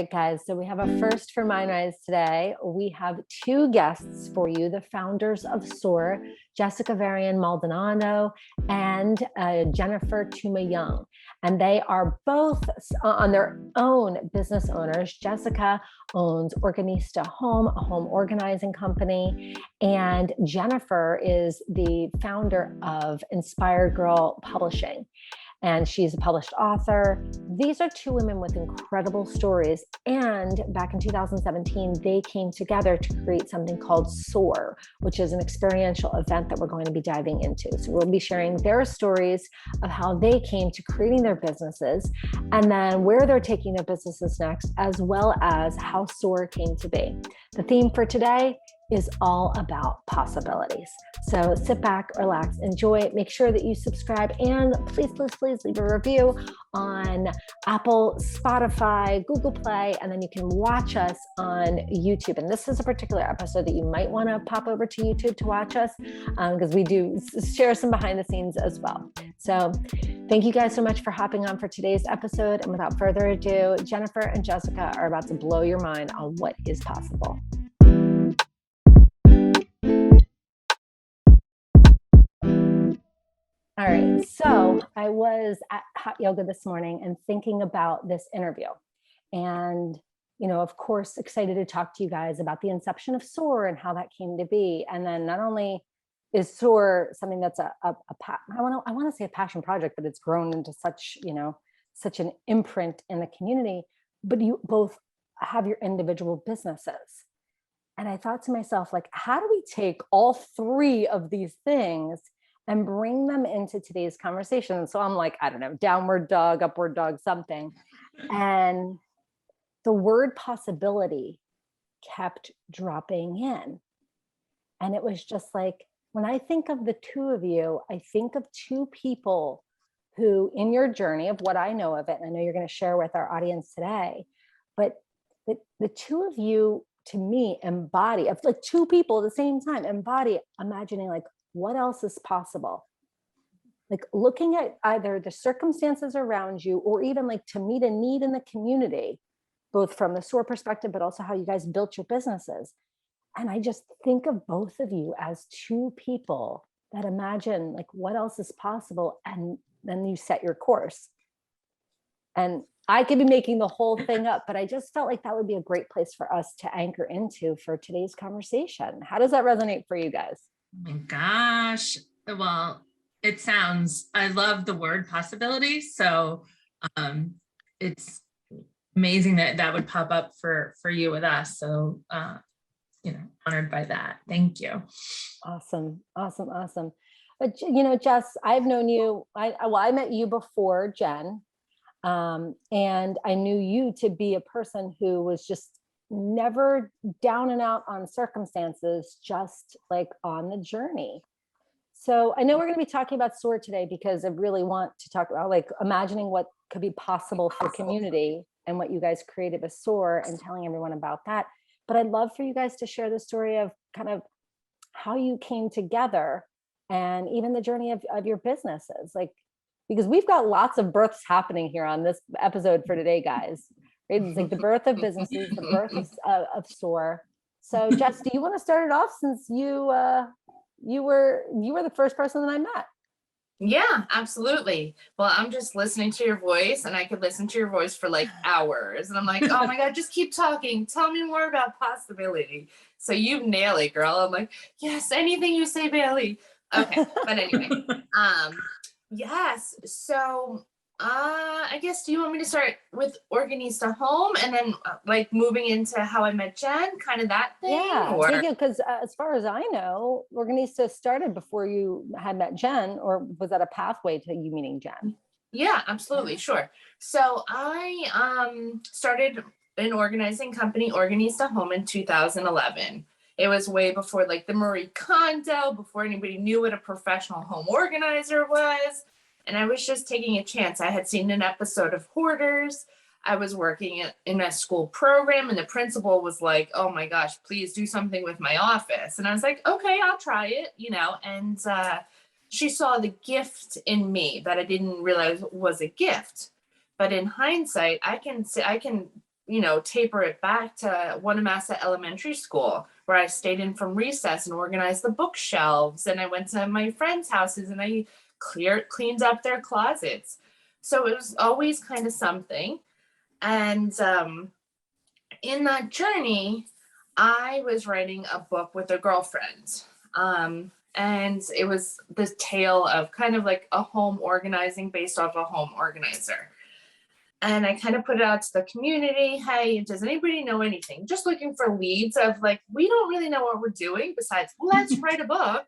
right, guys. So we have a first for Mindrise today. We have two guests for you, the founders of S.O.A.R, Jessica Varian Maldonado and Jennifer Tuma-Young. And they are both on their own business owners. Jessica owns Organista Home, a home organizing company. And Jennifer is the founder of Inspired Girl Publishing. And she's a published author. These are two women with incredible stories. And back in 2017, they came together to create something called S.O.A.R, which is an experiential event that we're going to be diving into. So we'll be sharing their stories of how they came to creating their businesses and then where they're taking their businesses next, as well as how S.O.A.R came to be. The theme for today is all about possibilities. So sit back, relax, enjoy. Make sure that you subscribe and please leave a review on Apple, Spotify, Google Play, and then you can watch us on YouTube. And this is a particular episode that you might want to pop over to YouTube to watch us because we do share some behind the scenes as well. So thank you guys so much for hopping on for today's episode. And without further ado, Jennifer and Jessica are about to blow your mind on what is possible. All right, so I was at hot yoga this morning and thinking about this interview and, of course, excited to talk to you guys about the inception of S.O.A.R and how that came to be. And then not only is S.O.A.R something that's I want to say a passion project, but it's grown into such an imprint in the community, but you both have your individual businesses. And I thought to myself, like, how do we take all three of these things and bring them into today's conversation? So I'm like, I don't know, downward dog, upward dog, something. And the word possibility kept dropping in. And it was just like, when I think of the two of you, I think of two people who, in your journey of what I know of it, and I know you're going to share with our audience today, but the two of you, to me, embody, of like two people at the same time, embody imagining like, what else is possible? Like looking at either the circumstances around you or even like to meet a need in the community, both from the S.O.A.R perspective, but also how you guys built your businesses. And I just think of both of you as two people that imagine like what else is possible. And then you set your course. And I could be making the whole thing up, but I just felt like that would be a great place for us to anchor into for today's conversation. How does that resonate for you guys? Oh my gosh. Well, I love the word possibility. So it's amazing that would pop up for you with us. So, honored by that. Thank you. Awesome. But, Jess, I've known you, I met you before Jenn. And I knew you to be a person who was just never down and out on circumstances, just like on the journey. So I know we're going to be talking about S.O.A.R today because I really want to talk about like imagining what could be possible for community and what you guys created with S.O.A.R and telling everyone about that. But I'd love for you guys to share the story of kind of how you came together and even the journey of your businesses, like, because we've got lots of births happening here on this episode for today, guys. Right? It's like the birth of businesses, the birth of S.O.A.R. So, Jess, do you want to start it off since you were the first person that I met? Yeah, absolutely. Well, I'm just listening to your voice, and I could listen to your voice for like hours, and I'm like, oh my God, just keep talking. Tell me more about possibility. So you nail it, girl. I'm like, yes, anything you say, Bailey. Okay, but anyway, yes. So, I guess, do you want me to start with Organista Home and then like moving into how I met Jenn, kind of that thing? Yeah, because as far as I know, Organista started before you had met Jenn, or was that a pathway to you meeting Jenn? Yeah, absolutely. Sure. So I started an organizing company, Organista Home, in 2011. It was way before like the Marie Kondo, before anybody knew what a professional home organizer was. And I was just taking a chance. I had seen an episode of Hoarders. I was working in a school program, and the principal was like, oh my gosh, please do something with my office. And I was like, okay, I'll try it, and she saw the gift in me that I didn't realize was a gift. But in hindsight, I can taper it back to Wanamassa Elementary School, where I stayed in from recess and organized the bookshelves. And I went to my friends' houses and I cleaned up their closets. So it was always kind of something. And in that journey, I was writing a book with a girlfriend. And it was the tale of kind of like a home organizing based off a home organizer. And I kind of put it out to the community. Hey, does anybody know anything? Just looking for leads of like, we don't really know what we're doing besides let's write a book.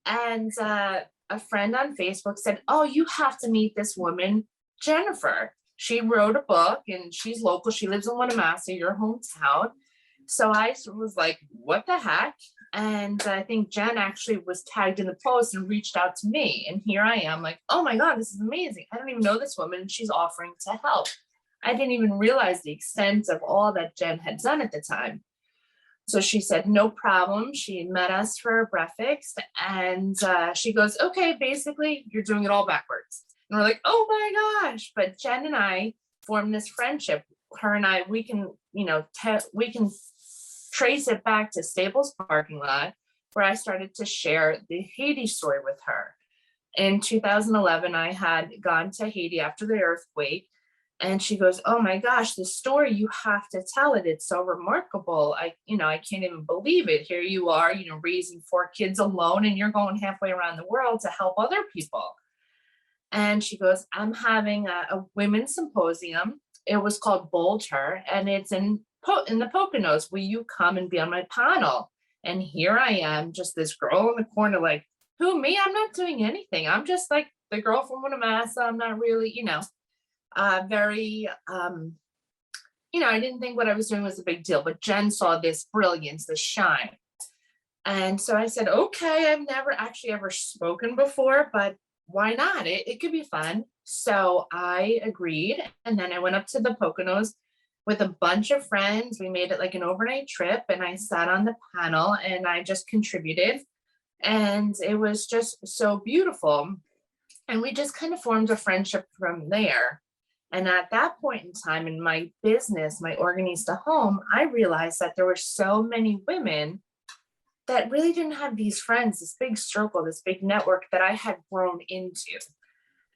And a friend on Facebook said, oh, you have to meet this woman, Jennifer. She wrote a book and she's local. She lives in Wanamassa, your hometown. So I was like, what the heck? And I think Jen actually was tagged in the post and reached out to me. And here I am like, oh my God, this is amazing. I don't even know this woman and she's offering to help. I didn't even realize the extent of all that Jen had done at the time. So she said, no problem. She met us for breakfast and she goes, okay, basically you're doing it all backwards. And we're like, oh my gosh. But Jen and I formed this friendship. Her and I, we can trace it back to Staples parking lot, where I started to share the Haiti story with her. In 2011, I had gone to Haiti after the earthquake, and she goes, oh my gosh, the story, you have to tell it. It's so remarkable. I can't even believe it. Here you are, raising 4 kids alone, and you're going halfway around the world to help other people. And she goes, I'm having a women's symposium. It was called Bold Her, and it's in the Poconos. Will you come and be on my panel? And here I am, just this girl in the corner, like, who, me? I'm not doing anything. I'm just like the girl from Wanamassa. I'm not really, very, I didn't think what I was doing was a big deal, but Jen saw this brilliance, this shine. And so I said, okay, I've never actually ever spoken before, but why not? It could be fun. So I agreed. And then I went up to the Poconos with a bunch of friends. We made it like an overnight trip and I sat on the panel and I just contributed. And it was just so beautiful. And we just kind of formed a friendship from there. And at that point in time in my business, my Organista home, I realized that there were so many women that really didn't have these friends, this big circle, this big network that I had grown into.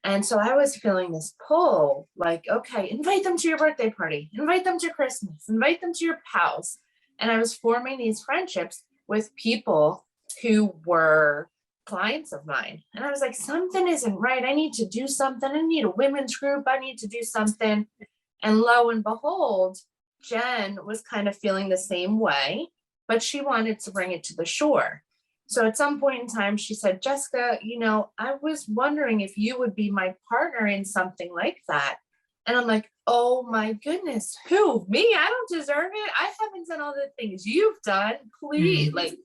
And so I was feeling this pull, like, okay, invite them to your birthday party, invite them to Christmas, invite them to your house. And I was forming these friendships with people who were clients of mine. And I was like, something isn't right. I need to do something. I need a women's group. I need to do something. And lo and behold, Jen was kind of feeling the same way, but she wanted to bring it to the shore. So at some point in time, she said, Jessica, I was wondering if you would be my partner in something like that. And I'm like, oh my goodness, who? Me? I don't deserve it. I haven't done all the things you've done. Please, like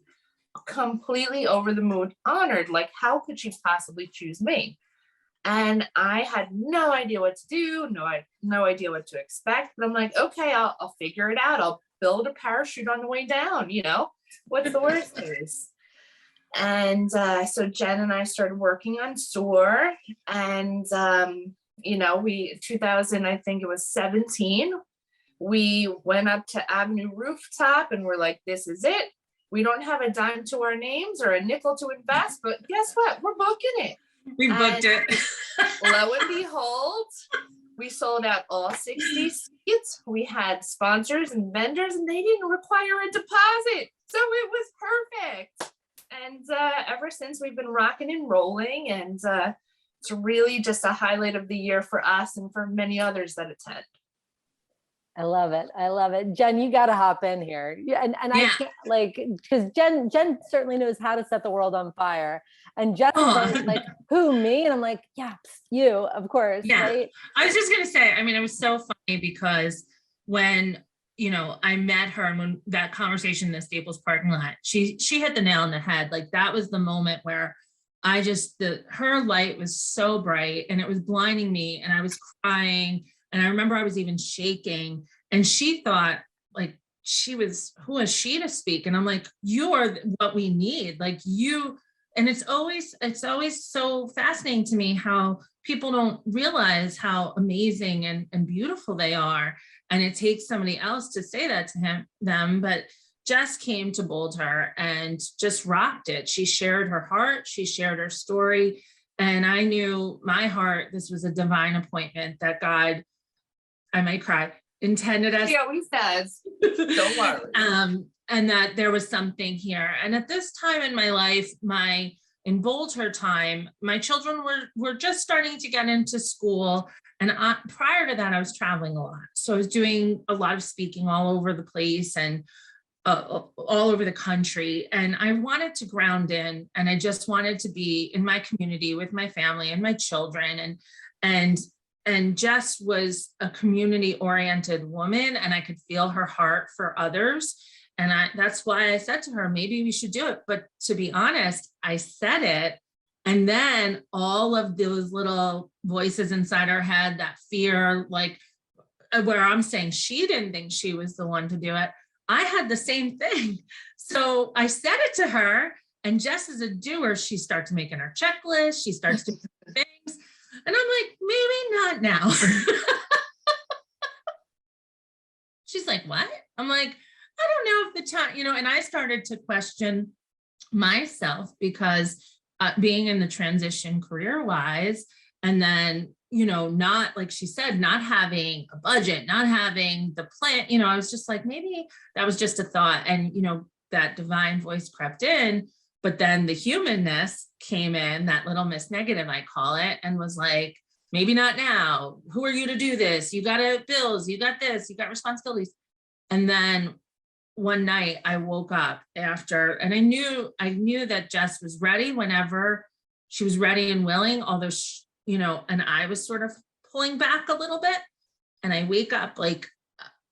completely over the moon, honored. Like, how could she possibly choose me? And I had no idea what to do, no idea what to expect. But I'm like, okay, I'll figure it out. I'll build a parachute on the way down. What's the worst case? And so Jen and I started working on S.O.A.R. And, 2000, I think it was 17, we went up to Avenue Rooftop and we're like, this is it. We don't have a dime to our names or a nickel to invest, but guess what? We're booking it. We booked it. Lo and behold, we sold out all 60 seats. We had sponsors and vendors and they didn't require a deposit. So it was perfect. And ever since we've been rocking and rolling, and it's really just a highlight of the year for us and for many others that attend. I love it. I love it. Jen, you got to hop in here. Yeah, and I can't because Jen certainly knows how to set the world on fire. And Jess is always like, who, me? And I'm like, yeah, you, of course. Yeah. Right? I was just going to say, it was so funny because when I met her and when that conversation in the Staples parking lot, she hit the nail on the head. Like that was the moment where her light was so bright and it was blinding me and I was crying. And I remember I was even shaking and she thought like who is she to speak? And I'm like, you are what we need. Like you And it's always so fascinating to me how people don't realize how amazing and beautiful they are. And it takes somebody else to say that to them. But Jess came to Bold Her and just rocked it. She shared her heart. She shared her story. And I knew my heart, this was a divine appointment that God, I might cry, intended us. She always does. Don't worry. And that there was something here. And at this time in my life, in Bold Her time, my children were just starting to get into school. And prior to that, I was traveling a lot. So I was doing a lot of speaking all over the place and all over the country. And I wanted to ground in, and I just wanted to be in my community with my family and my children. And Jess was a community oriented woman, and I could feel her heart for others. And that's why I said to her, maybe we should do it. But to be honest, I said it. And then all of those little voices inside our head, that fear, like where I'm saying she didn't think she was the one to do it, I had the same thing. So I said it to her, and Jess is a doer. She starts making her checklist. She starts doing things. And I'm like, maybe not now. She's like, what? I'm like, I don't know if the time, and I started to question myself because being in the transition career-wise, and then, not, like she said, not having a budget, not having the plan, I was just like, maybe that was just a thought. And, that divine voice crept in, but then the humanness came in, that little Miss Negative, I call it, and was like, maybe not now. Who are you to do this? You got bills, you got this, you got responsibilities. And then one night I woke up after, and I knew that Jess was ready whenever she was ready and willing, although and I was sort of pulling back a little bit. And I wake up, like,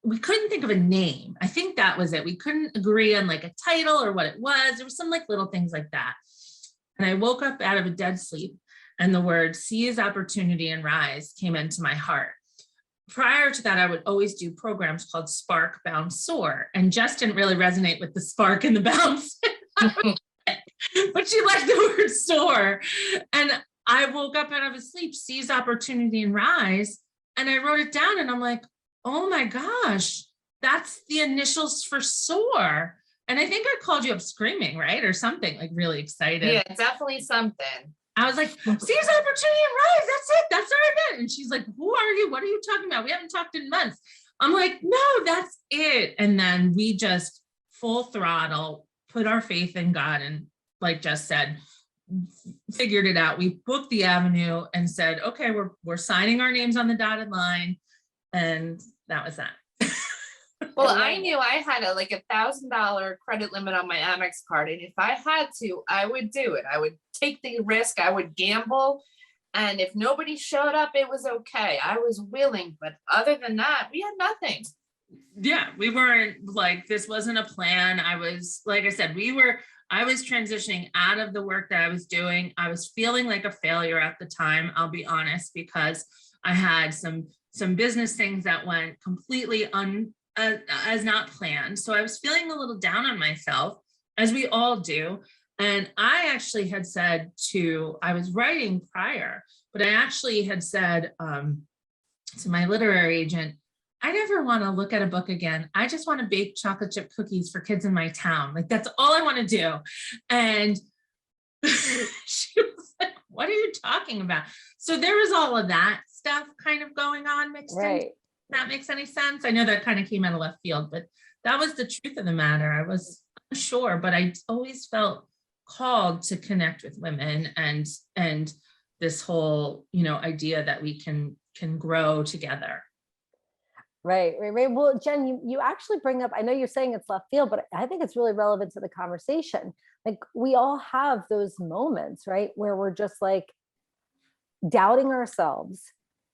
we couldn't think of a name. I think that was it. We couldn't agree on like a title or what it was. There was some like little things like that. And I woke up out of a dead sleep, and the word seize opportunity and rise came into my heart. Prior to that, I would always do programs called Spark, Bounce, Soar. And Jess didn't really resonate with the spark and the bounce, but she liked the word soar. And I woke up out of a sleep, seize opportunity and rise. And I wrote it down, and I'm like, oh my gosh, that's the initials for SOAR. And I think I called you up screaming, right? Or something, like really excited. Yeah, definitely something. I was like, seize opportunity and rise. That's it. That's our event. And she's like, who are you? What are you talking about? We haven't talked in months. I'm like, no, that's it. And then we just full throttle, put our faith in God. And like Jess said, figured it out. We booked the avenue and said, okay, we're signing our names on the dotted line. And that was that. Well, I knew I had a $1,000 credit limit on my Amex card. And if I had to, I would do it. I would take the risk. I would gamble. And if nobody showed up, it was okay. I was willing. But other than that, we had nothing. Yeah, we weren't like, this wasn't a plan. I was, like I said, I was transitioning out of the work that I was doing. I was feeling like a failure at the time, I'll be honest, because I had some business things that went completely as not planned. So I was feeling a little down on myself, as we all do. And I actually had said I was writing prior, but I actually had said to my literary agent, I never want to look at a book again. I just want to bake chocolate chip cookies for kids in my town. Like, that's all I want to do. And she was like, what are you talking about? So there was all of that stuff kind of going on mixed in. If that makes any sense. I know that kind of came out of left field, but that was the truth of the matter. I was unsure, but I always felt called to connect with women and this whole, idea that we can grow together. Right. Well, Jenn, you actually bring up, I know you're saying it's left field, but I think it's really relevant to the conversation. Like, we all have those moments, right, where we're just like doubting ourselves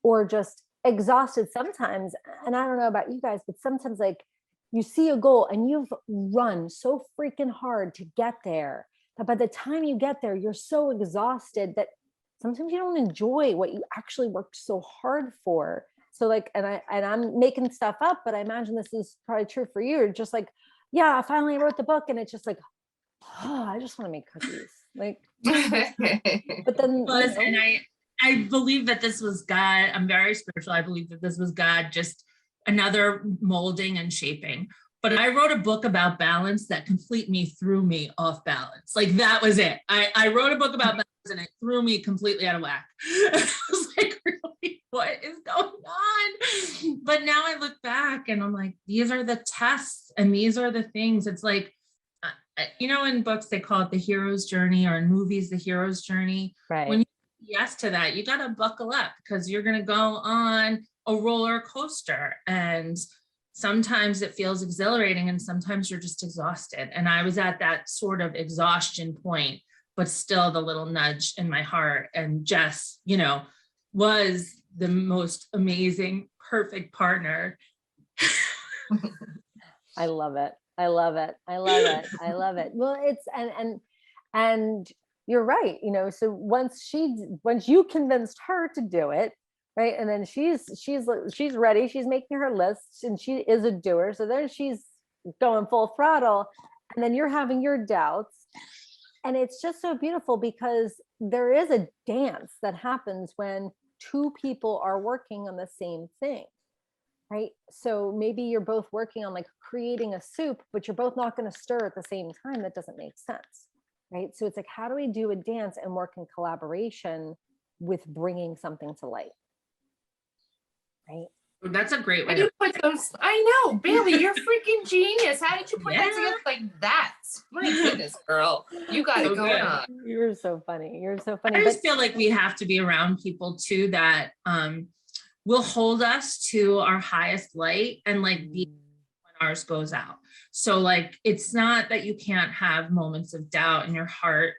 or just exhausted sometimes. And I don't know about you guys, but sometimes like you see a goal and you've run so freaking hard to get there that by the time you get there, you're so exhausted that sometimes you don't enjoy what you actually worked so hard for. So like, and I'm making stuff up, but I imagine this is probably true for you. You're just like, yeah, I finally wrote the book, and it's just like, oh, I just want to make cookies. Like, but then, And I believe that this was God. I'm very spiritual. I believe that this was God, just another molding and shaping. But I wrote a book about balance that completely threw me off balance. Like that was it. I wrote a book about balance and it threw me completely out of whack. I was like, really, what is going on? But now I look back and I'm like, these are the tests and these are the things. It's like, in books, they call it the hero's journey, or in movies, the hero's journey. right. When you say yes to that, you got to buckle up because you're going to go on a roller coaster. And sometimes it feels exhilarating and sometimes you're just exhausted. And I was at that sort of exhaustion point, but still the little nudge in my heart. And Jess, was the most amazing, perfect partner. I love it. I love it. I love it. I love it. Well, it's, and you're right. So once you convinced her to do it, right. And then she's ready. She's making her lists and she is a doer. So then she's going full throttle and then you're having your doubts. And it's just so beautiful because there is a dance that happens when two people are working on the same thing. Right. So maybe you're both working on like creating a soup, but you're both not going to stir at the same time. That doesn't make sense. Right. So it's like, how do we do a dance and work in collaboration with bringing something to light? Right. That's a great way. How do you put those? I know, Bailey, you're freaking genius. How did you put that together like that? My goodness, girl, you got it going on. You're so funny. You're so funny. I just feel like we have to be around people too that will hold us to our highest light and like be when ours goes out. So like, it's not that you can't have moments of doubt in your heart.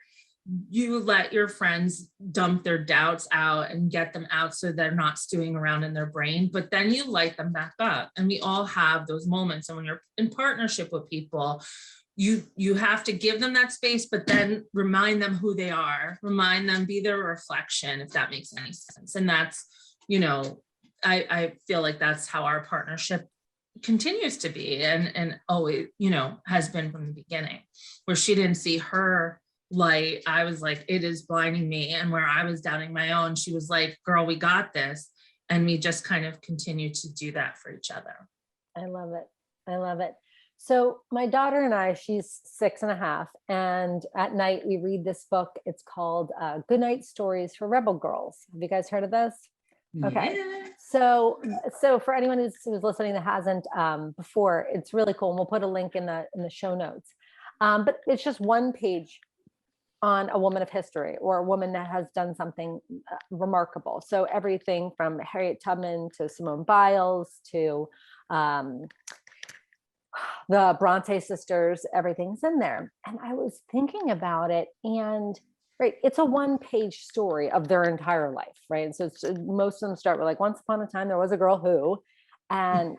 You let your friends dump their doubts out and get them out so they're not stewing around in their brain, but then you light them back up. And we all have those moments. And when you're in partnership with people, you have to give them that space, but then remind them who they are, remind them, be their reflection, if that makes any sense. And that's, I feel like that's how our partnership continues to be and always, has been from the beginning, where she didn't see her light. I was like, it is blinding me. And where I was doubting my own, she was like, girl, we got this. And we just kind of continue to do that for each other. I love it. I love it. So my daughter and I, she's 6.5. And at night we read this book. It's called Goodnight Stories for Rebel Girls. Have you guys heard of this? Okay. Yeah. So for anyone who's listening that hasn't before, it's really cool. And we'll put a link in the show notes. But it's just one page on a woman of history or a woman that has done something remarkable. So everything from Harriet Tubman to Simone Biles to the Bronte sisters, everything's in there. And I was thinking about it, and right, it's a one-page story of their entire life, right? So most of them start with like, once upon a time there was a girl who, and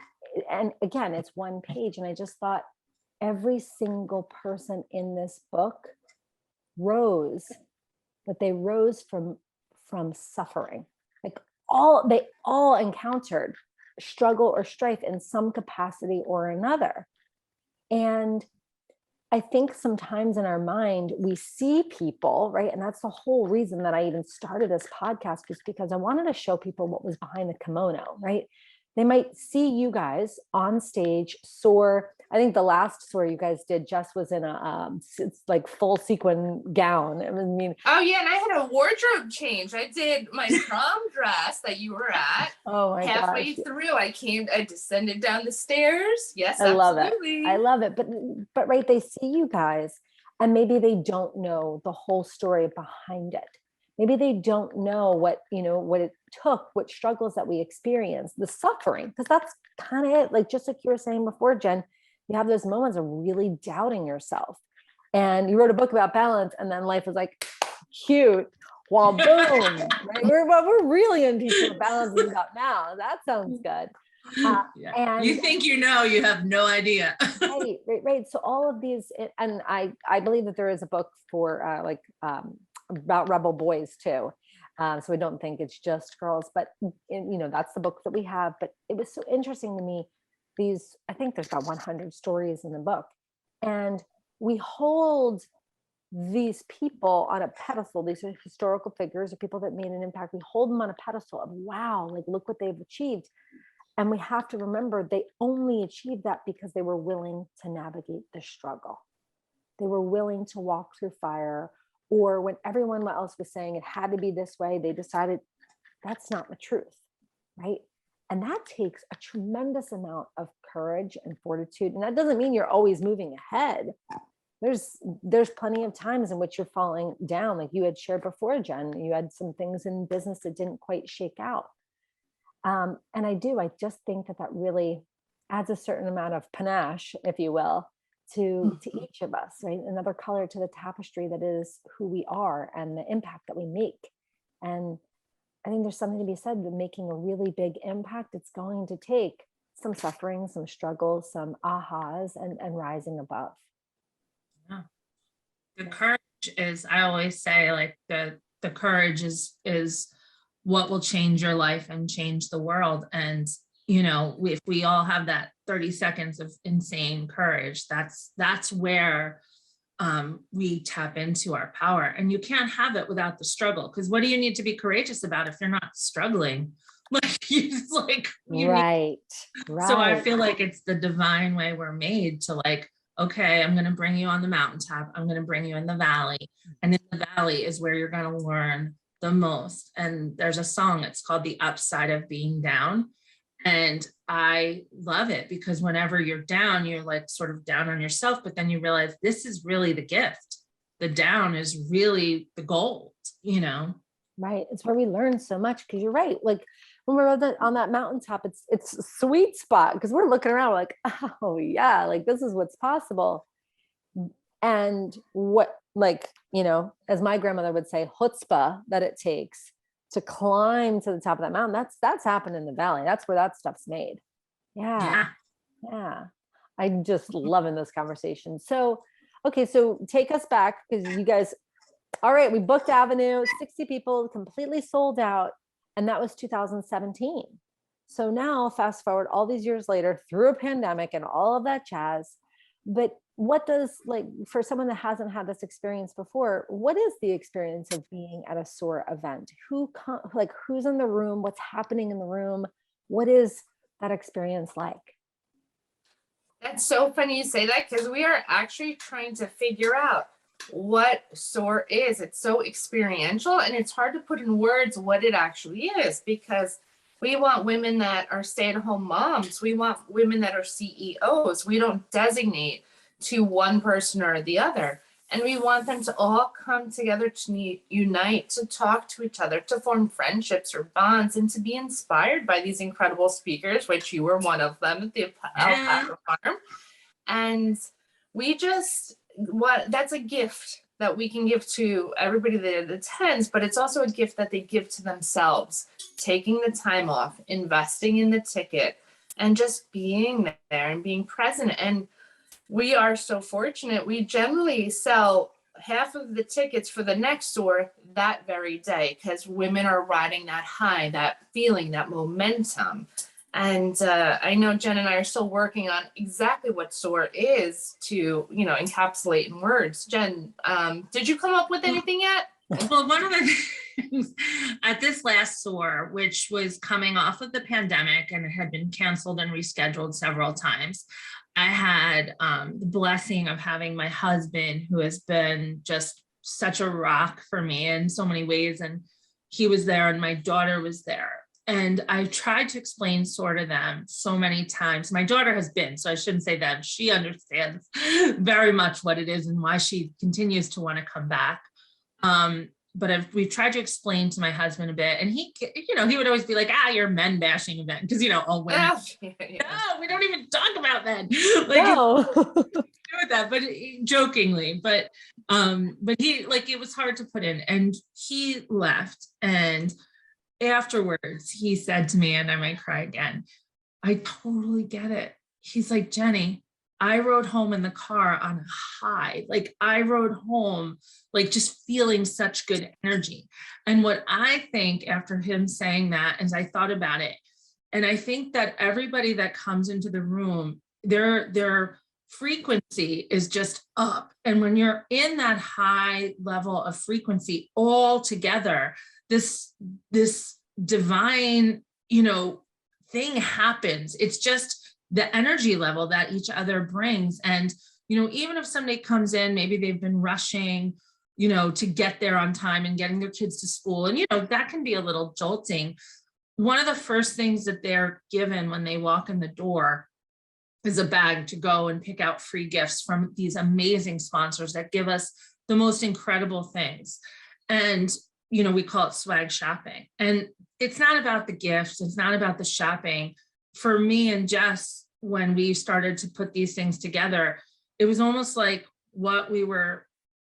again, it's one page. And I just thought every single person in this book rose, but they rose from suffering. Like they all encountered struggle or strife in some capacity or another. And I think sometimes in our mind, we see people, right? And that's the whole reason that I even started this podcast, was because I wanted to show people what was behind the kimono, right? They might see you guys on stage soar. I think the last S.O.A.R you guys did, Jess was in a it's like full sequin gown. I mean, oh yeah, and I had a wardrobe change. I did my prom dress that you were at. Oh my gosh. Halfway through, I descended down the stairs. Yes, I love absolutely. it. I love it. But right, they see you guys and maybe they don't know the whole story behind it. Maybe they don't know what it took, what struggles that we experienced, the suffering, because that's kind of it. Like, just like you were saying before, Jen, you have those moments of really doubting yourself. And you wrote a book about balance, and then life was like, cute. Well, boom. Right? We're really into what balance is about now. That sounds good. Yeah. And you think you have no idea. right. So all of these, and I believe that there is a book for about rebel boys too. So I don't think it's just girls, but that's the book that we have. But it was so interesting to me. I think there's about 100 stories in the book, and we hold these people on a pedestal. These are historical figures or people that made an impact. We hold them on a pedestal of, wow, like look what they've achieved. And we have to remember they only achieved that because they were willing to navigate the struggle. They were willing to walk through fire, or when everyone else was saying it had to be this way, they decided that's not the truth, right? And that takes a tremendous amount of courage and fortitude. And that doesn't mean you're always moving ahead. There's plenty of times in which you're falling down, like you had shared before, Jen. You had some things in business that didn't quite shake out. And I just think that really adds a certain amount of panache, if you will, to each of us, right? Another color to the tapestry that is who we are and the impact that we make. And I think there's something to be said with making a really big impact. It's going to take some suffering, some struggles, some ahas, and rising above. Yeah. The courage is, I always say, like the courage is what will change your life and change the world. And, you know, if we all have that 30 seconds of insane courage, that's where we tap into our power. And you can't have it without the struggle, because what do you need to be courageous about if you're not struggling? Like you just like, right. So I feel like it's the divine way we're made to, like, okay, I'm going to bring you on the mountaintop. I'm going to bring you in the valley. And in the valley is where you're going to learn the most. And there's a song, it's called The Upside of Being Down. And I love it because whenever you're down, you're like sort of down on yourself, but then you realize this is really the gift. The down is really the gold, you know? Right. It's where we learn so much, because you're right. Like when we're on that mountaintop, it's a sweet spot because we're looking around like, oh yeah, like this is what's possible. And what, like, you know, as my grandmother would say, chutzpah that it takes to climb to the top of that mountain. That's happened in the valley. That's where that stuff's made. Yeah. I'm just loving this conversation. So, okay. So take us back, because you guys, all right, we booked Avenue, 60 people, completely sold out. And that was 2017. So now fast forward all these years later through a pandemic and all of that jazz. But what does, like, for someone that hasn't had this experience before, what is the experience of being at a S.O.A.R event? Who's in the room? What's happening in the room? What is that experience like? That's so funny you say that, because we are actually trying to figure out what S.O.A.R is. It's so experiential, and it's hard to put in words what it actually is, because we want women that are stay-at-home moms. We want women that are CEOs. We don't designate to one person or the other. And we want them to all come together to unite, to talk to each other, to form friendships or bonds, and to be inspired by these incredible speakers, which you were one of them at the Alpaca Farm. And that's a gift that we can give to everybody that attends, but it's also a gift that they give to themselves, taking the time off, investing in the ticket, and just being there and being present. And we are so fortunate. We generally sell half of the tickets for the next S.O.A.R that very day, because women are riding that high, that feeling, that momentum. And I know Jen and I are still working on exactly what S.O.A.R is to, encapsulate in words. Jen, did you come up with anything yet? Well, one of the things at this last S.O.A.R, which was coming off of the pandemic and it had been canceled and rescheduled several times, I had the blessing of having my husband, who has been just such a rock for me in so many ways. And he was there and my daughter was there. And I tried to explain S.O.A.R to them so many times. My daughter has been, so I shouldn't say them. She understands very much what it is and why she continues to want to come back. But we've tried to explain to my husband a bit, and he would always be like, you're a men bashing event. Because, all women, no, we don't even talk about men. Like, no. With that, but jokingly, but he, like, it was hard to put in, and he left. And afterwards he said to me, and I might cry again, I totally get it. He's like, Jenny, I rode home in the car on a high. Like, I rode home, like, just feeling such good energy. And what I think after him saying that, as I thought about it, and I think that everybody that comes into the room, they're frequency is just up. And when you're in that high level of frequency all together, this divine, thing happens. It's just the energy level that each other brings. And, even if somebody comes in, maybe they've been rushing, to get there on time and getting their kids to school. And, that can be a little jolting. One of the first things that they're given when they walk in the door is a bag to go and pick out free gifts from these amazing sponsors that give us the most incredible things. And, we call it swag shopping. And it's not about the gifts. It's not about the shopping. For me and Jess, when we started to put these things together, it was almost like what we were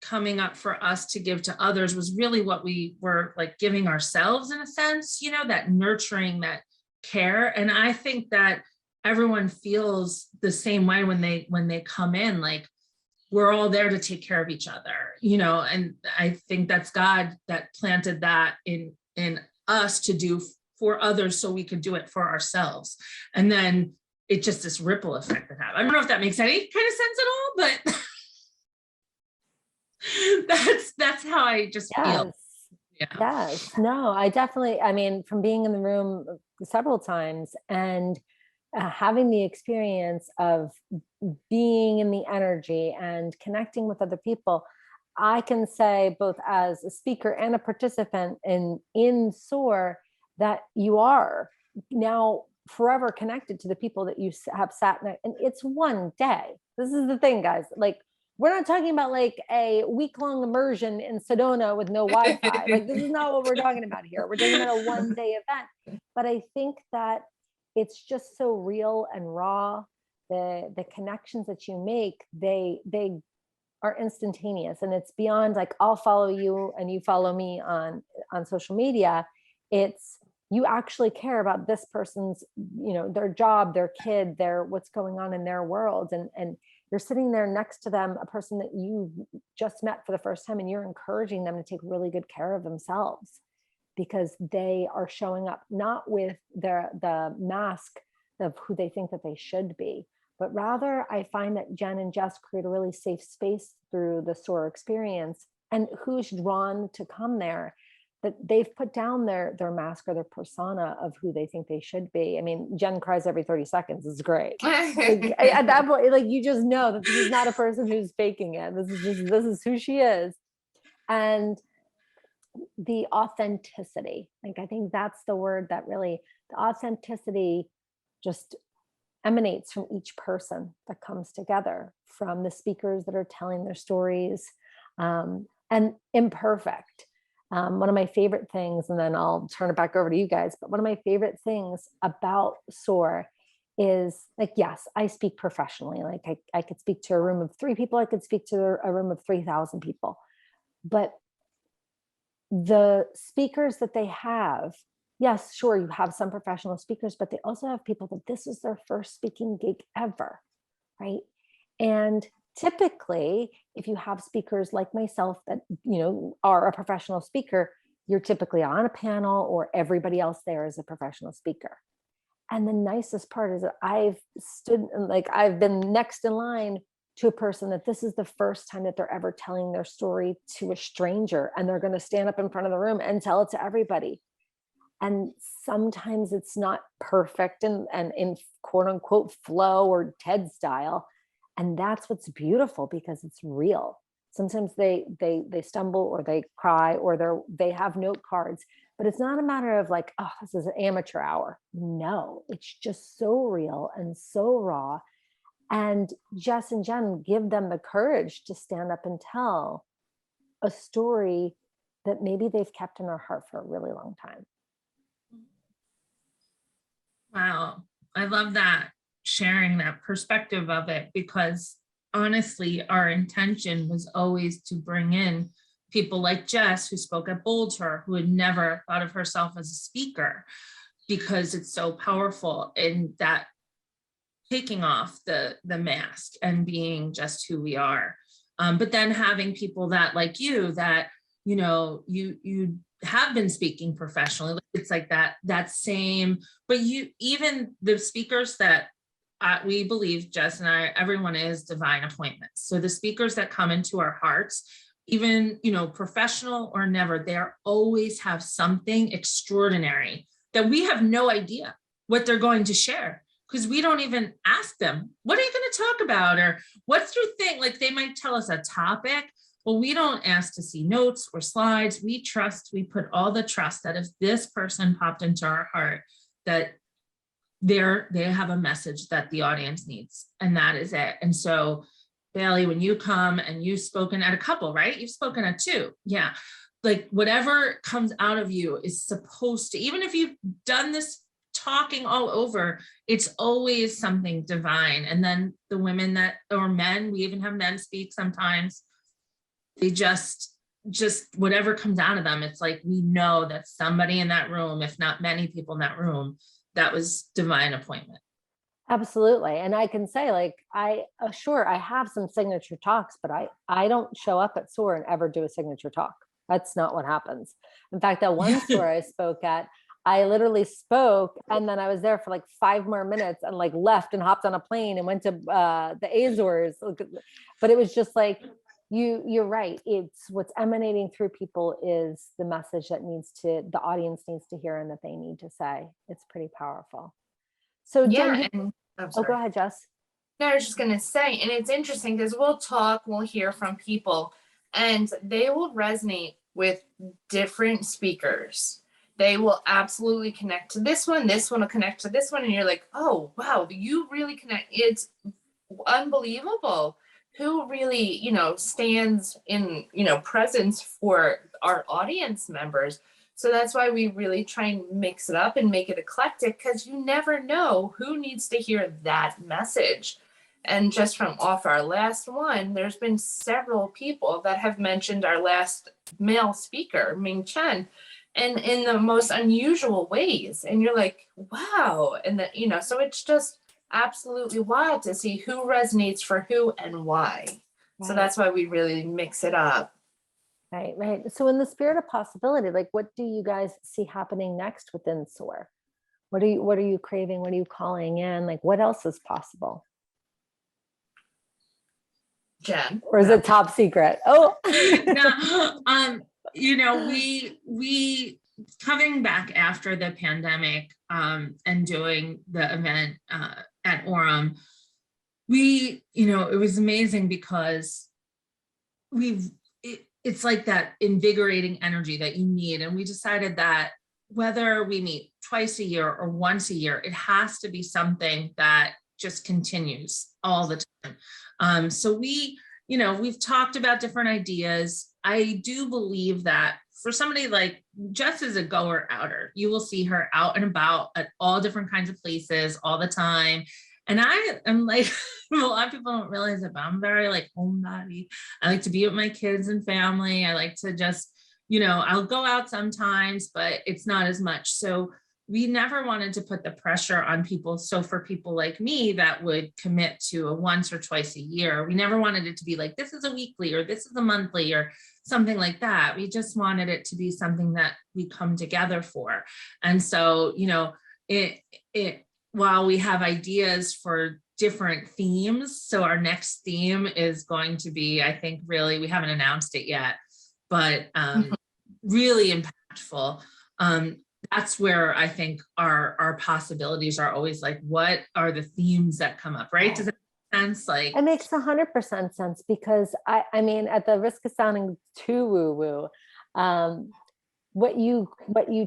coming up for us to give to others was really what we were like giving ourselves, in a sense, that nurturing, that care. And I think that everyone feels the same way when they come in, like we're all there to take care of each other, and I think that's God that planted that in us to do for others so we could do it for ourselves. And then it's just this ripple effect that happens. I don't know if that makes any kind of sense at all, but that's how I just feel. Yeah. Yes. No, I definitely, from being in the room several times and having the experience of being in the energy and connecting with other people, I can say both as a speaker and a participant in S.O.A.R that you are now forever connected to the people that you have sat next. And it's one day. This is the thing, guys. Like, we're not talking about like a week-long immersion in Sedona with no Wi-Fi. Like, this is not what we're talking about here. We're talking about a one-day event. But I think that it's just so real and raw. The connections that you make, they are instantaneous, and it's beyond like I'll follow you and you follow me on social media. It's you actually care about this person's, their job, their kid, what's going on in their world, and you're sitting there next to them, a person that you just met for the first time, and you're encouraging them to take really good care of themselves because they are showing up not with the mask of who they think that they should be, but rather I find that Jenn and Jess create a really safe space through the S.O.A.R experience, and who's drawn to come there, that they've put down their mask or their persona of who they think they should be. Jenn cries every 30 seconds. It's great. Like, at that point, like, you just know that this is not a person who's faking it. This is who she is. And the authenticity, like, I think that's the word that really, the authenticity just emanates from each person that comes together, from the speakers that are telling their stories, and imperfect. One of my favorite things, and then I'll turn it back over to you guys, but one of my favorite things about S.O.A.R is, like, yes, I speak professionally. Like, I could speak to a room of 3 people. I could speak to a room of 3,000 people. But the speakers that they have, yes, sure, you have some professional speakers, but they also have people that this is their first speaking gig ever, right? And typically, if you have speakers like myself that, are a professional speaker, you're typically on a panel or everybody else there is a professional speaker. And the nicest part is that I've been next in line to a person that this is the first time that they're ever telling their story to a stranger, and they're going to stand up in front of the room and tell it to everybody. And sometimes it's not perfect and in quote unquote flow or TED style. And that's what's beautiful, because it's real. Sometimes they stumble or they cry or they have note cards, but it's not a matter of like, oh, this is an amateur hour. No, it's just so real and so raw. And Jess and Jenn give them the courage to stand up and tell a story that maybe they've kept in their heart for a really long time. Wow. I love that, sharing that perspective of it, because honestly, our intention was always to bring in people like Jess, who spoke at Bold Her, who had never thought of herself as a speaker, because it's so powerful in that taking off the mask and being just who we are. But then having people that, like you, that, you have been speaking professionally. It's like that same, but even the speakers that we believe, Jess and I, everyone is divine appointments. So the speakers that come into our hearts, even, professional or never, they always have something extraordinary that we have no idea what they're going to share, because we don't even ask them, what are you going to talk about? Or what's your thing? Like, they might tell us a topic. Well, we don't ask to see notes or slides. We put all the trust that if this person popped into our heart, that they have a message that the audience needs, and that is it. And so, Bailey, when you come and you've spoken at a couple, right? You've spoken at 2. Yeah. Like, whatever comes out of you is supposed to, even if you've done this talking all over, it's always something divine. And then the women or men, we even have men speak sometimes, they just whatever comes out of them, it's like, we know that somebody in that room, if not many people in that room, that was divine appointment. Absolutely. And I can say, like, sure, I have some signature talks, but I don't show up at S.O.A.R and ever do a signature talk. That's not what happens. In fact, that one S.O.A.R I spoke at, I literally spoke, and then I was there for like 5 more minutes and like left and hopped on a plane and went to the Azores. But it was just like, you're right. It's what's emanating through people is the message that the audience needs to hear and that they need to say. It's pretty powerful. So Yeah. Jenn, go ahead, Jess. No, I was just going to say, and it's interesting because we'll hear from people and they will resonate with different speakers. They will absolutely connect to this one will connect to this one. And you're like, oh, wow, you really connect. It's unbelievable who really, stands in, presence for our audience members. So that's why we really try and mix it up and make it eclectic, because you never know who needs to hear that message. And just from off our last one, there's been several people that have mentioned our last male speaker, Ming Chen, and in the most unusual ways. And you're like, wow. And that, so it's just absolutely wild to see who resonates for who and why. Right. So that's why we really mix it up. Right. So in the spirit of possibility, like, what do you guys see happening next within S.O.A.R? What are you craving? What are you calling in? Like, what else is possible? Jenn? Or is it top secret? Oh, no. We coming back after the pandemic and doing the event at Orem, it was amazing because it's like that invigorating energy that you need. And we decided that whether we meet twice a year or once a year, it has to be something that just continues all the time. So we've talked about different ideas. I do believe that for somebody like Jess is a goer outer, you will see her out and about at all different kinds of places all the time. And I am like, a lot of people don't realize it, but I'm very like homebody. I like to be with my kids and family. I like to just, I'll go out sometimes, but it's not as much. So we never wanted to put the pressure on people. So for people like me that would commit to a once or twice a year, we never wanted it to be like, this is a weekly or this is a monthly or something like that. We just wanted it to be something that we come together for. And so, while we have ideas for different themes, so our next theme is going to be, I think, really, we haven't announced it yet, but really impactful. That's where I think our possibilities are always like, what are the themes that come up, right? Does that make sense? Like, it makes 100% sense, because I mean, at the risk of sounding too woo-woo, what you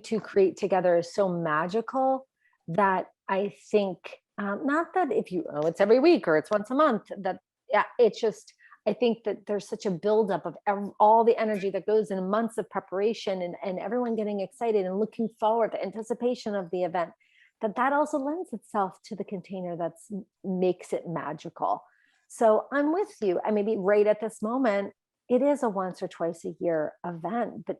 two create together is so magical that I think, not that it's every week or it's once a month, that, yeah, it's just, I think that there's such a buildup of all the energy that goes in months of preparation and everyone getting excited and looking forward to anticipation of the event, that also lends itself to the container that makes it magical. So I'm with you. I maybe right at this moment, it is a once or twice a year event, but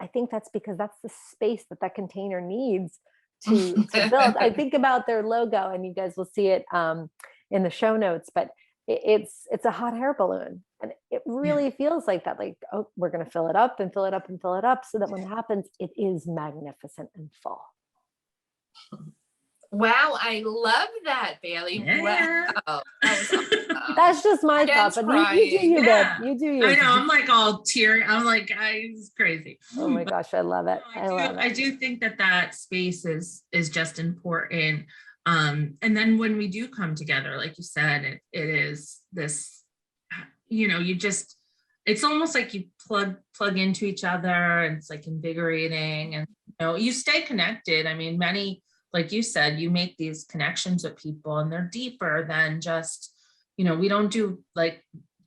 I think that's because that's the space that container needs to build. I think about their logo, and you guys will see it in the show notes, but it's a hot air balloon, and it really feels like that. Like, oh, we're going to fill it up and fill it up and fill it up, so that when it happens, it is magnificent and full. Wow, I love that, Bailey. Yeah. Wow. That was awesome. That's just my thought, Jen's but you do you, babe. Yeah. You do you. I know, I'm like all teary. I'm like, it's crazy. Oh my gosh, I love it. I love I it. do think that space is just important. And then when we do come together, like you said, it is this, you just, it's almost like you plug into each other, and it's like invigorating, and you stay connected. I mean, many, like you said, you make these connections with people, and they're deeper than just, we don't do like,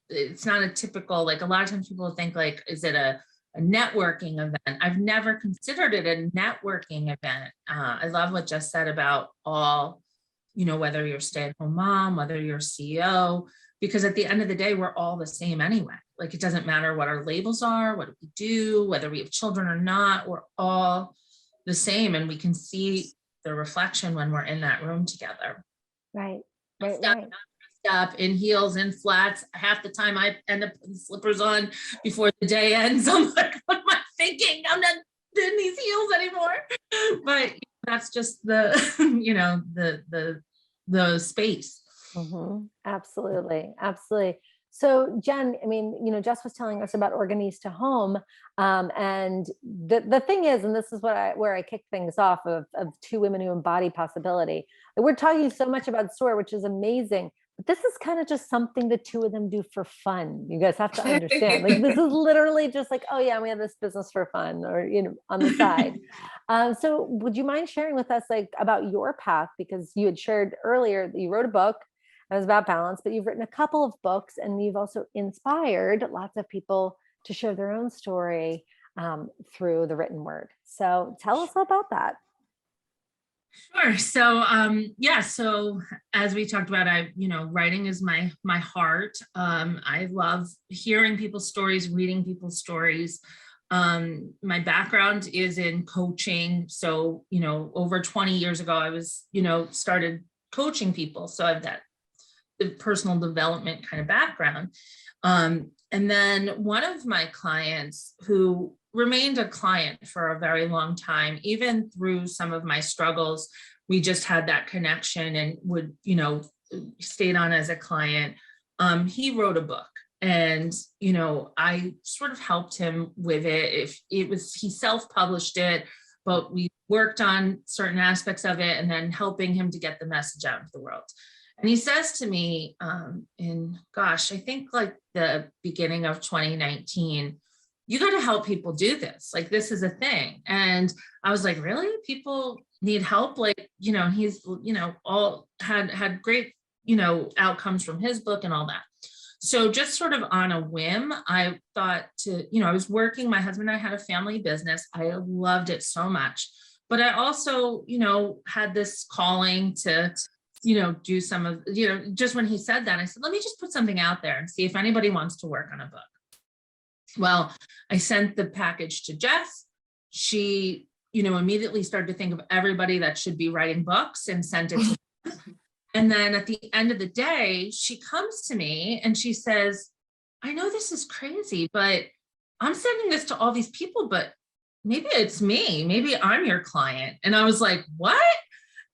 it's not a typical, like a lot of times people think like, is it a networking event? I've never considered it a networking event. I love what Jess said about all, whether you're a stay-at-home mom, whether you're a CEO, because at the end of the day, we're all the same anyway. Like, it doesn't matter what our labels are, what we do, whether we have children or not, we're all the same. And we can see the reflection when we're in that room together. Right. Up in heels and flats. Half the time I end up putting slippers on before the day ends. I'm like, what am I thinking? I'm not in these heels anymore. But that's just the, the space. Mm-hmm. Absolutely. Absolutely. So Jenn, I mean, Jess was telling us about Organista Home. And the thing is, and this is where I kick things off of two women who embody possibility. We're talking so much about S.O.A.R, which is amazing. But this is kind of just something the two of them do for fun. You guys have to understand. Like, this is literally just like, oh yeah, we have this business for fun, or on the side. So would you mind sharing with us like about your path? Because you had shared earlier that you wrote a book that was about balance, but you've written a couple of books, and you've also inspired lots of people to share their own story through the written word. So tell us about that. Sure. So, so as we talked about, writing is my heart. I love hearing people's stories, reading people's stories. My background is in coaching. So, over 20 years ago, I was, started coaching people. So I've got the personal development kind of background. And then one of my clients, who remained a client for a very long time, even through some of my struggles, we just had that connection and would, stayed on as a client. He wrote a book, and, I sort of helped him with it. If it was, he self-published it, but we worked on certain aspects of it, and then helping him to get the message out into the world. And he says to me, I think like the beginning of 2019, you got to help people do this. Like, this is a thing. And I was like, really? People need help? Like, he's, all had great, outcomes from his book and all that. So just sort of on a whim, I thought I was working, my husband and I had a family business. I loved it so much, but I also, had this calling to, do some of, just when he said that, I said, let me just put something out there and see if anybody wants to work on a book. Well, I sent the package to Jess. She, immediately started to think of everybody that should be writing books and sent it to her. And then at the end of the day, she comes to me and she says, I know this is crazy, but I'm sending this to all these people, but maybe it's me. Maybe I'm your client. And I was like, what?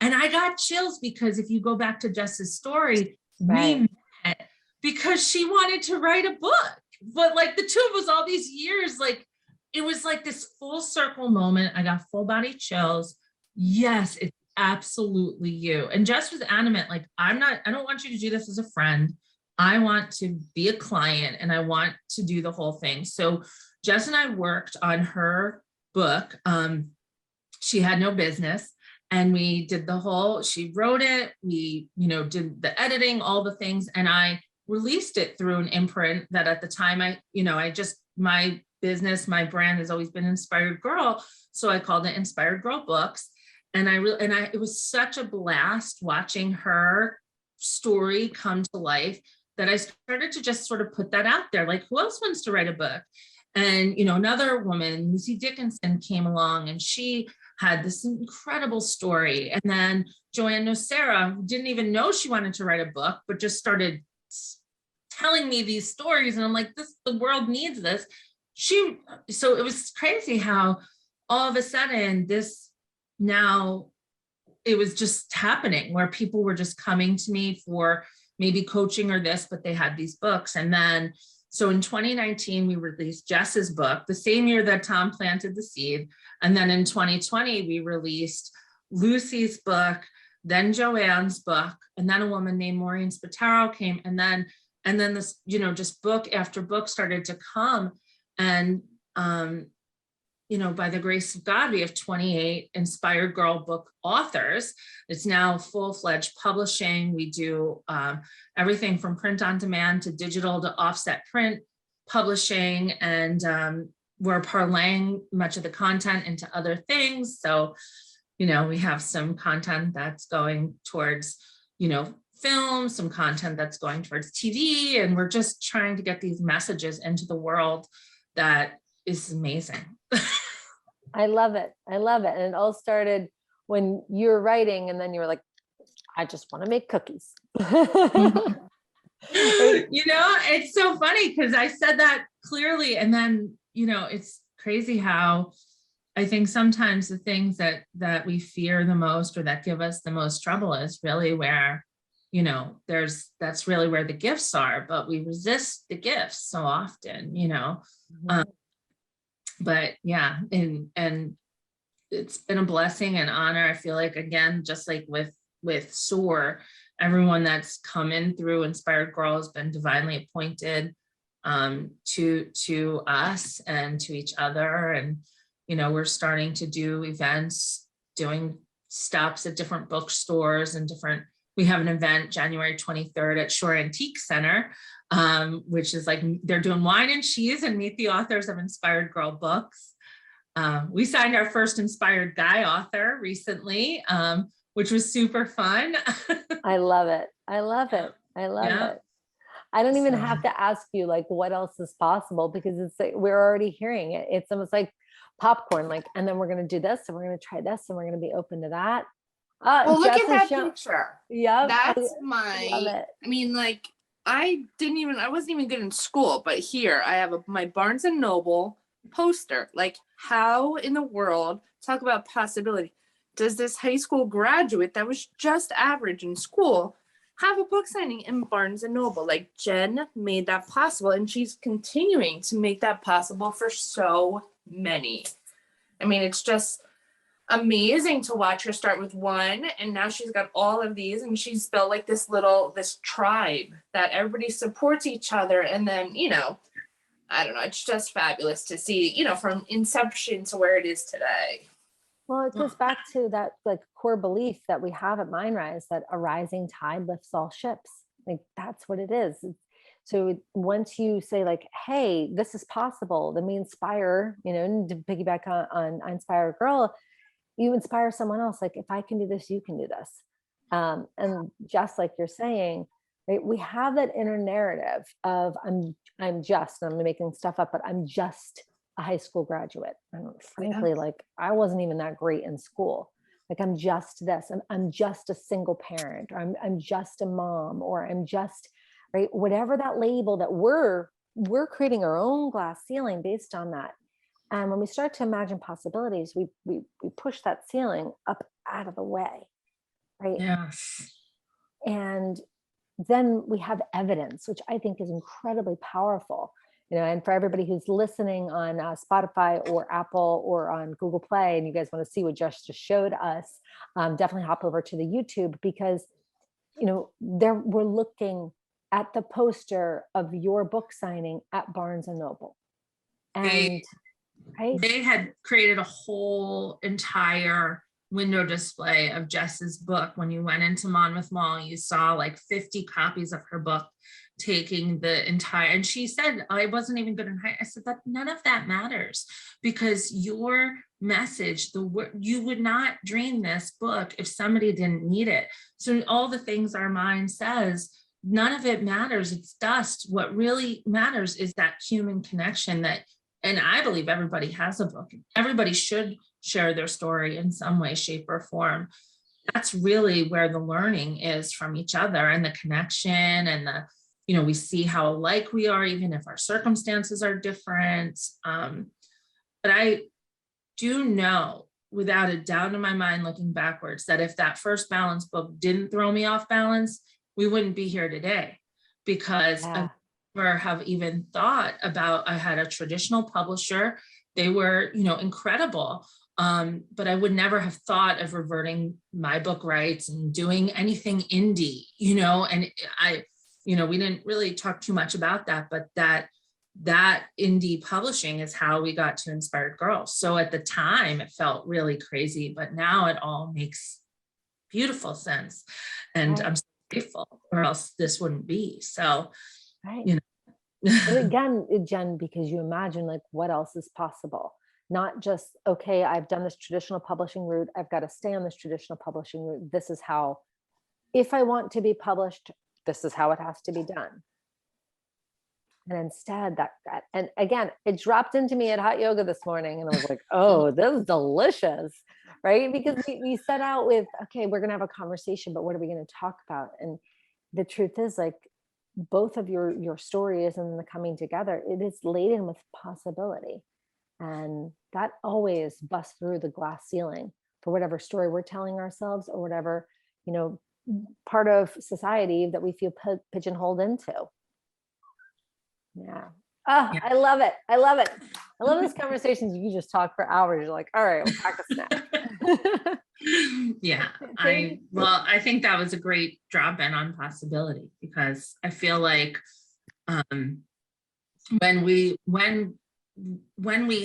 And I got chills, because if you go back to Jess's story, right, we met because she wanted to write a book. But like the two of us all these years, like it was like this full circle moment. I got full body chills. Yes, it's absolutely you. And Jess was adamant, like, I don't want you to do this as a friend. I want to be a client, and I want to do the whole thing. So Jess and I worked on her book. She had no business. And we did she wrote it, we, did the editing, all the things. And I released it through an imprint that at the time my business, my brand has always been Inspired Girl. So I called it Inspired Girl Books. And it was such a blast watching her story come to life that I started to just sort of put that out there. Like, who else wants to write a book? And, another woman, Lucy Dickinson, came along, and she had this incredible story. And then Joanne Nocera didn't even know she wanted to write a book, but just started telling me these stories. And I'm like, the world needs this. So it was crazy how all of a sudden this now it was just happening where people were just coming to me for maybe coaching or this, but they had these books. And then, so in 2019, we released Jess's book, the same year that Tom planted the seed. And then in 2020, we released Lucy's book, then Joanne's book, and then a woman named Maureen Spataro came. And then this, you know, just book after book started to come. And, you know, by the grace of God, we have 28 Inspired Girl book authors. It's now full-fledged publishing. We do everything from print on demand to digital to offset print publishing. And we're parlaying much of the content into other things. So, you know, we have some content that's going towards, you know, film, some content that's going towards TV. And we're just trying to get these messages into the world that is amazing. I love it. I love it. And it all started when you were writing and then you were like, I just want to make cookies. You know, it's so funny because I said that clearly. And then, you know, it's crazy how I think sometimes the things that we fear the most or that give us the most trouble is really where, you know, that's really where the gifts are, but we resist the gifts so often, you know. But yeah, and it's been a blessing and honor. I feel like, again, just like with S.O.A.R, everyone that's come in through Inspired Girl has been divinely appointed to us and to each other. And, you know, we're starting to do events, doing stops at different bookstores and we have an event January 23rd at S.O.A.R Antique Center, which is like, they're doing wine and cheese and meet the authors of Inspired Girl books. We signed our first Inspired Guy author recently, which was super fun. I love it. I love it. I love it. I don't even have to ask you like what else is possible because it's like, we're already hearing it. It's almost like popcorn, like, and then we're going to do this and we're going to try this and we're going to be open to that. Well, look at that picture. Yeah. That's I mean, like, I wasn't even good in school, but here I have my Barnes and Noble poster. Like, how in the world, talk about possibility, does this high school graduate that was just average in school have a book signing in Barnes and Noble? Like, Jenn made that possible, and she's continuing to make that possible for so many. I mean, it's just amazing to watch her start with one, and now she's got all of these, and she's built like this tribe that everybody supports each other. And then, you know, I don't know, it's just fabulous to see, you know, from inception to where it is today. Well, it goes back to that like core belief that we have at Mindrise that a rising tide lifts all ships. Like, that's what it is. So once you say like, hey, this is possible, then we inspire, you know, and to piggyback on Inspired Girl, you inspire someone else. Like, if I can do this, you can do this. And just like you're saying, right, we have that inner narrative of I'm making stuff up, but I'm just a high school graduate. And frankly, like, I wasn't even that great in school. Like, I'm just this, I'm just a single parent, or I'm just a mom, or I'm just, right, whatever that label that we're creating our own glass ceiling based on that. And when we start to imagine possibilities, we push that ceiling up out of the way, right? Yes. And then we have evidence, which I think is incredibly powerful. You know, and for everybody who's listening on Spotify or Apple or on Google Play, and you guys want to see what Jess just showed us, definitely hop over to the YouTube, because, you know, we're looking at the poster of your book signing at Barnes and Noble. And they had created a whole entire window display of Jess's book. When you went into Monmouth Mall, you saw like 50 copies of her book, taking the entire, and she said, I wasn't even good in high. I said, that none of that matters, because your message, you would not dream this book if somebody didn't need it. So all the things our mind says, none of it matters. It's dust. What really matters is that human connection and I believe everybody has a book. Everybody should share their story in some way, shape, or form. That's really where the learning is from each other, and the connection, and you know, we see how alike we are, even if our circumstances are different. But I do know without a doubt in my mind, looking backwards, that if that first balance book didn't throw me off balance, we wouldn't be here today, because I never have even thought about, I had a traditional publisher. They were, incredible. But I would never have thought of reverting my book rights and doing anything indie, and we didn't really talk too much about that, but that indie publishing is how we got to Inspired Girls. So at the time it felt really crazy, but now it all makes beautiful sense. And I'm so grateful, or else this wouldn't be. So, But again, Jen, because you imagine like what else is possible, not just, okay, I've done this traditional publishing route, I've got to stay on this traditional publishing route. This is how, if I want to be published, this is how it has to be done. And instead and again, it dropped into me at hot yoga this morning, and I was like, oh, this is delicious, right? Because we set out with, okay, we're going to have a conversation, but what are we going to talk about? And the truth is, like, both of your stories and the coming together, it is laden with possibility. And that always busts through the glass ceiling for whatever story we're telling ourselves, or whatever, part of society that we feel pigeonholed into. Yeah. Oh, yeah. I love it. I love it. I love these conversations. You just talk for hours. You're like, all right, we'll pack a snack. Yeah. I think that was a great drop in on possibility, because I feel like when we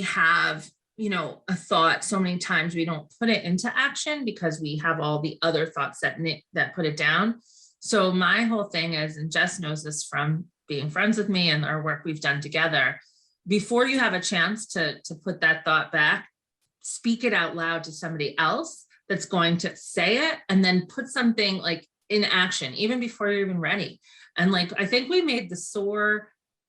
have, a thought, so many times we don't put it into action because we have all the other thoughts that put it down. So my whole thing is, and Jess knows this from being friends with me and our work we've done together, before you have a chance to put that thought back, speak it out loud to somebody else that's going to say it, and then put something like in action, even before you're even ready. And like, I think we made the S.O.A.R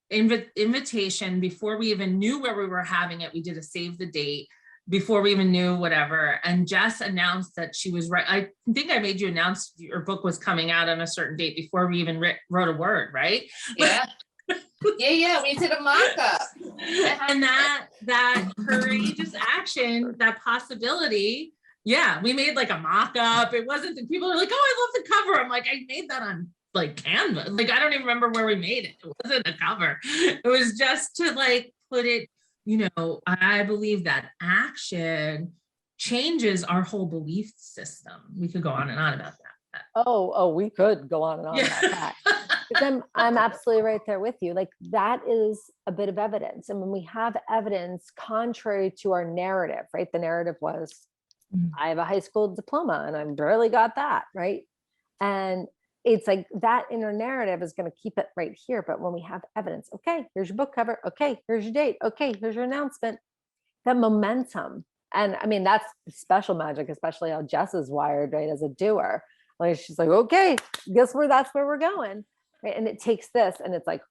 invitation before we even knew where we were having it. We did a save the date before we even knew whatever. And Jess announced that she was right. I think I made you announce your book was coming out on a certain date before we even wrote a word, right? Yeah. Yeah. We did a mock-up. And that courageous action, that possibility. Yeah. We made like a mock-up. It wasn't, people are like, oh, I love the cover. I'm like, I made that on like Canva. Like, I don't even remember where we made it. It wasn't a cover. It was just to like put it, I believe that action changes our whole belief system. We could go on and on about that. Oh, we could go on and on about that. But I'm absolutely right there with you. Like, that is a bit of evidence. And when we have evidence contrary to our narrative, right? The narrative was, I have a high school diploma and I barely got that, right? And it's like that inner narrative is going to keep it right here. But when we have evidence, okay, here's your book cover. Okay, here's your date. Okay, here's your announcement. That momentum. And I mean, that's special magic, especially how Jess is wired, right? As a doer. Like, she's like, okay, that's where we're going. Right. And it takes this, and it's like,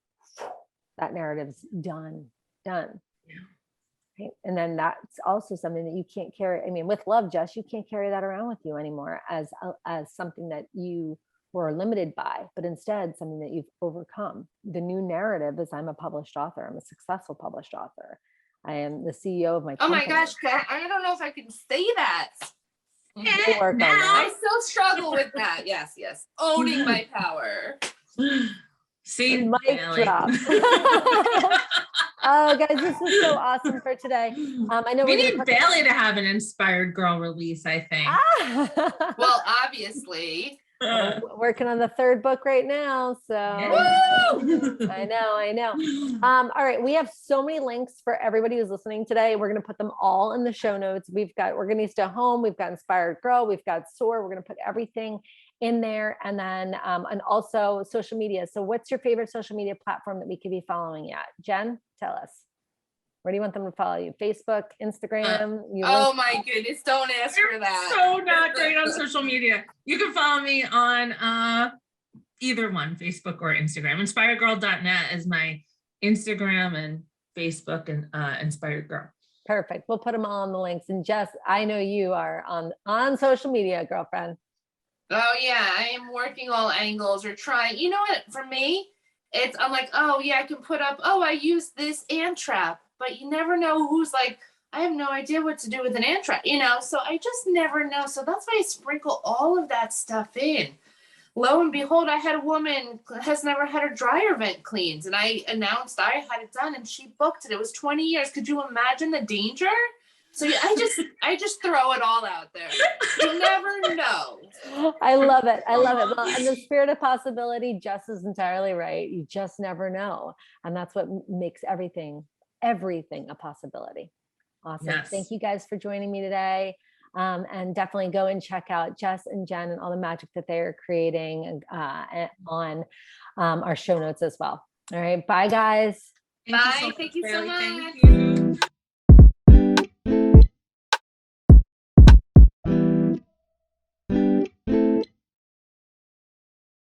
that narrative's done. Yeah. Right? And then that's also something that you can't carry. I mean, with love, Jess, you can't carry that around with you anymore as something that you were limited by, but instead something that you've overcome. The new narrative is, I'm a published author. I'm a successful published author. I am the CEO of my company. Oh my gosh, Kat, I don't know if I can say that. I still struggle with that. Yes. Owning my power. See, mic drop. Oh, guys, this was so awesome for today. I know we need Bailey to have an Inspired Girl release, I think. Well, obviously. Working on the third book right now, so I know. All right, we have so many links for everybody who's listening today. We're going to put them all in the show notes. We've got Organista Home, we've got Inspired Girl, we've got S.O.A.R. We're going to put everything in there, and then and also social media. So what's your favorite social media platform that we could be following you at? Jen, tell us. Where do you want them to follow you? Facebook, Instagram? Oh my goodness, don't ask for that. So not great on social media. You can follow me on either one, Facebook or Instagram. InspiredGirl.net is my Instagram, and Facebook, and Inspired Girl. Perfect. We'll put them all in the links. And Jess, I know you are on social media, girlfriend. Oh yeah, I am working all angles, or trying. You know what? For me, I'm like, oh yeah, I can put up, I use this ant trap. But you never know who's like, I have no idea what to do with an ant trap, so I just never know. So that's why I sprinkle all of that stuff in. Lo and behold, I had a woman has never had her dryer vent cleaned, and I announced I had it done, and she booked it. It was 20 years. Could you imagine the danger? So yeah, I just throw it all out there. You never know. I love it. I love it. Well, in the spirit of possibility, Jess is entirely right. You just never know. And that's what makes everything a possibility. Awesome. Yes. Thank you guys for joining me today. And definitely go and check out Jess and Jenn and all the magic that they're creating on our show notes as well. All right. Bye, guys. Bye. Thank you so much. Thank you.